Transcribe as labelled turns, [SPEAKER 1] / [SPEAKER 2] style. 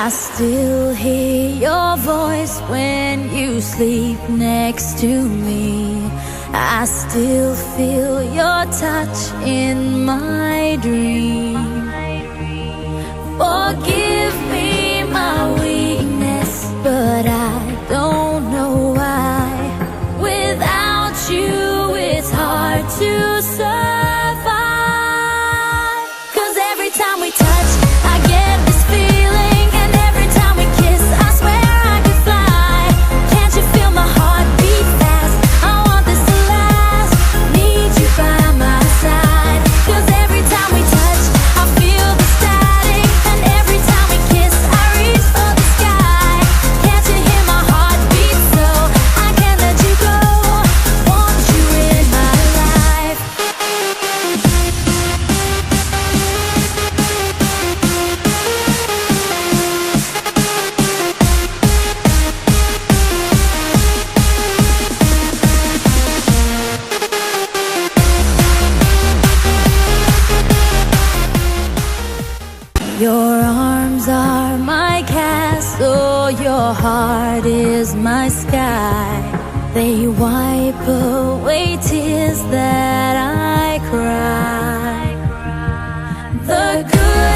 [SPEAKER 1] I still hear your voice when you sleep next to me. I still feel your touch in my dream. Forgive me my weakness, but I don't know why. Without you, it's hard to survive. 'Cause every time we touch, I get this feeling, and every time we kiss, I swear I could fly. Can't you feel my heart beat fast? I want this to last. Need you by my side. 'Cause every time we touch, I feel the static, and every time we kiss, I reach for the sky. Can't you hear my heart beat so? I can't let you go. Want you in my life. Your arms are my castle, your heart is my sky. They wipe away tears that I cry. The good